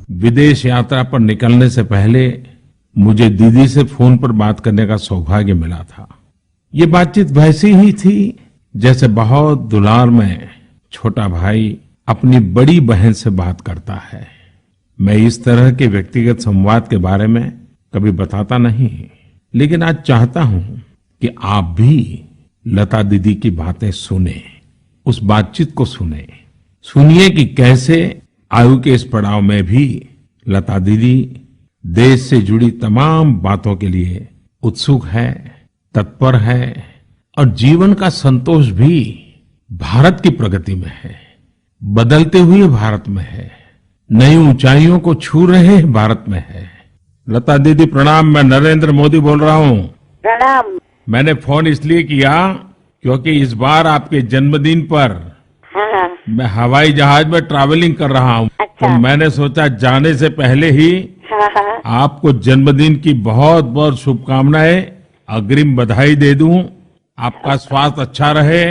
विदेश यात्रा पर निकलने से पहले मुझे दीदी से फोन पर बात करने का सौभाग्य मिला था। ये बातचीत वैसी ही थी जैसे बहुत दुलार में छोटा भाई अपनी बड़ी बहन से बात करता है। मैं इस तरह के व्यक्तिगत संवाद के बारे में कभी बताता नहीं, लेकिन आज चाहता हूं कि आप भी लता दीदी की बातें सुने, उस बातचीत को सुनिए कि कैसे आयु के इस पड़ाव में भी लता दीदी देश से जुड़ी तमाम बातों के लिए उत्सुक है, तत्पर है और जीवन का संतोष भी भारत की प्रगति में है, बदलते हुए भारत में है, नई ऊंचाइयों को छू रहे भारत में है। लता दीदी प्रणाम, मैं नरेंद्र मोदी बोल रहा हूँ। प्रणाम। मैंने फोन इसलिए किया क्योंकि इस बार आपके जन्मदिन पर हाँ। मैं हवाई जहाज में ट्रैवलिंग कर रहा हूँ। अच्छा। तो मैंने सोचा जाने से पहले ही हाँ। आपको जन्मदिन की बहुत बहुत शुभकामनाएं, अग्रिम बधाई दे दूं। आपका स्वास्थ्य अच्छा रहे,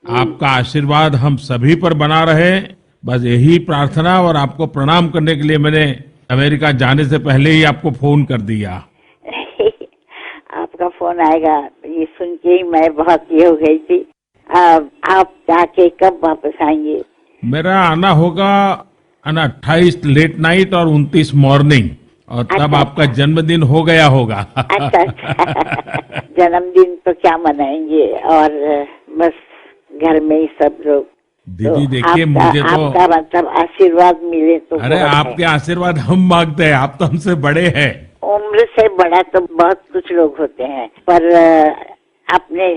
आपका आशीर्वाद हम सभी पर बना रहे, बस यही प्रार्थना। और आपको प्रणाम करने के लिए मैंने अमेरिका जाने से पहले ही आपको फोन कर दिया। आपका फोन आएगा ये सुन के ही मैं बहुत ये हो गई थी। आप जाके कब वापस आएंगे? मेरा आना होगा 28 लेट नाइट और 29 मॉर्निंग, और तब अच्छा। आपका जन्मदिन हो गया होगा। अच्छा। जन्मदिन तो क्या मनाएंगे, और बस घर में ही सब लोग। दीदी देखिए, मुझे तो आपका मतलब आशीर्वाद मिले तो अरे बहुत आपके आशीर्वाद हम मांगते हैं, आप तो हमसे बड़े हैं। उम्र से बड़ा तो बहुत कुछ लोग होते हैं, पर अपने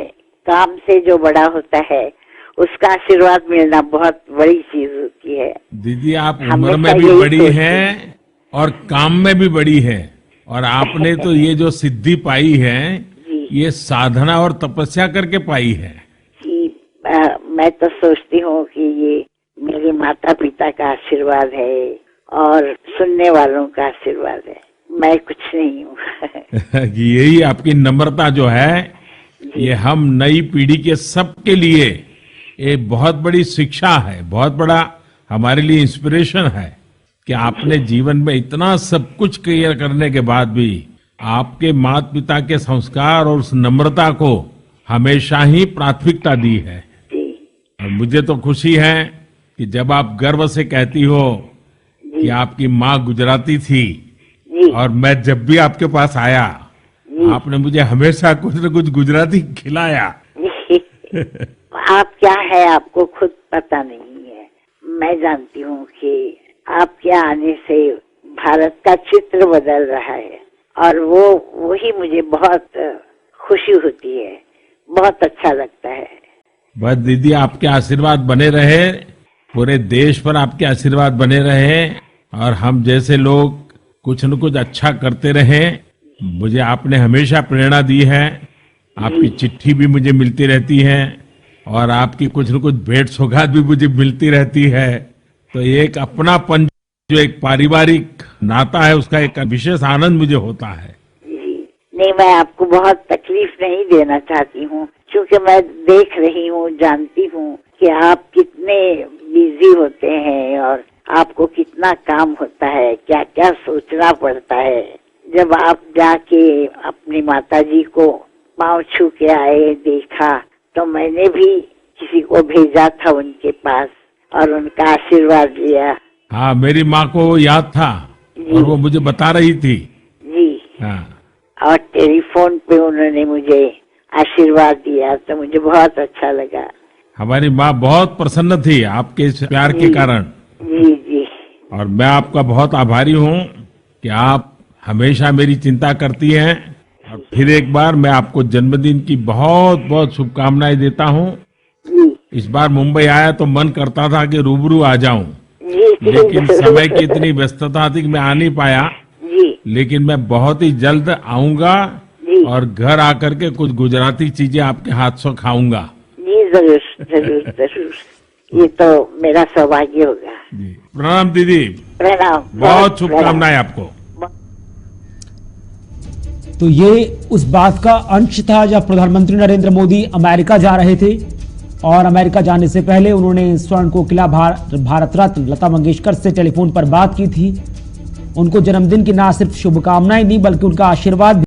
काम से जो बड़ा होता है उसका आशीर्वाद मिलना बहुत बड़ी चीज होती है। दीदी आप हमेशा उम्र में भी यही बड़ी सोचते हैं और काम में भी बड़ी है, और आपने तो ये जो सिद्धि पाई है जी। ये साधना और तपस्या करके पाई है। कि मैं तो सोचती हूँ कि ये मेरे माता पिता का आशीर्वाद है और सुनने वालों का आशीर्वाद है, मैं कुछ नहीं हूँ। यही आपकी नम्रता जो है, ये हम नई पीढ़ी के सबके लिए एक बहुत बड़ी शिक्षा है, बहुत बड़ा हमारे लिए इंस्पिरेशन है कि आपने जीवन में इतना सब कुछ क्लियर करने के बाद भी आपके माता पिता के संस्कार और उस नम्रता को हमेशा ही प्राथमिकता दी है। जी। और मुझे तो खुशी है कि जब आप गर्व से कहती हो कि आपकी माँ गुजराती थी, जी। और मैं जब भी आपके पास आया आपने मुझे हमेशा कुछ न कुछ गुजराती खिलाया। आप क्या है आपको खुद पता नहीं है। मैं जानती हूँ कि आपके आने से भारत का चित्र बदल रहा है, और वही मुझे बहुत खुशी होती है, बहुत अच्छा लगता है। बस दीदी आपके आशीर्वाद बने रहे, पूरे देश पर आपके आशीर्वाद बने रहे, और हम जैसे लोग कुछ न कुछ अच्छा करते रहे। मुझे आपने हमेशा प्रेरणा दी है, आपकी चिट्ठी भी मुझे मिलती रहती है, और आपकी कुछ न कुछ भेंट सौगात भी मुझे मिलती रहती है। तो एक अपनापन, जो एक पारिवारिक नाता है, उसका एक विशेष आनंद मुझे होता है। नहीं, मैं आपको बहुत तकलीफ नहीं देना चाहती हूँ, क्योंकि मैं देख रही हूँ, जानती हूँ कि आप कितने बिजी होते हैं और आपको कितना काम होता है, क्या क्या सोचना पड़ता है। जब आप जाके अपनी माताजी को पाँव छू के आए, देखा, तो मैंने भी किसी को भेजा था उनके पास और उनका आशीर्वाद लिया। हाँ, मेरी माँ को याद था और वो मुझे बता रही थी। जी। हाँ। और टेलीफोन पे उन्होंने मुझे आशीर्वाद दिया, तो मुझे बहुत अच्छा लगा। हमारी माँ बहुत प्रसन्न थी आपके इस प्यार के कारण। जी जी। और मैं आपका बहुत आभारी हूँ कि आप हमेशा मेरी चिंता करती हैं। और फिर एक बार मैं आपको जन्मदिन की बहुत बहुत शुभकामनाएं देता हूँ। इस बार मुंबई आया तो मन करता था कि रूबरू आ जाऊं, लेकिन समय की इतनी व्यस्तता थी कि मैं आ नहीं पाया। लेकिन मैं बहुत ही जल्द आऊंगा और घर आकर के कुछ गुजराती चीजें आपके हाथ से खाऊंगा। जी जरूर जरूर जरूर, ये तो मेरा सौभाग्य होगा। जी, प्रणाम दीदी। प्रणाम। बहुत शुभकामनाएं आपको। तो ये उस बात का अंश था जब प्रधानमंत्री नरेंद्र मोदी अमेरिका जा रहे थे, और अमेरिका जाने से पहले उन्होंने स्वर्ण कोकिला भारत रत्न लता मंगेशकर से टेलीफोन पर बात की थी। उनको जन्मदिन की ना सिर्फ शुभकामनाएं दी बल्कि उनका आशीर्वाद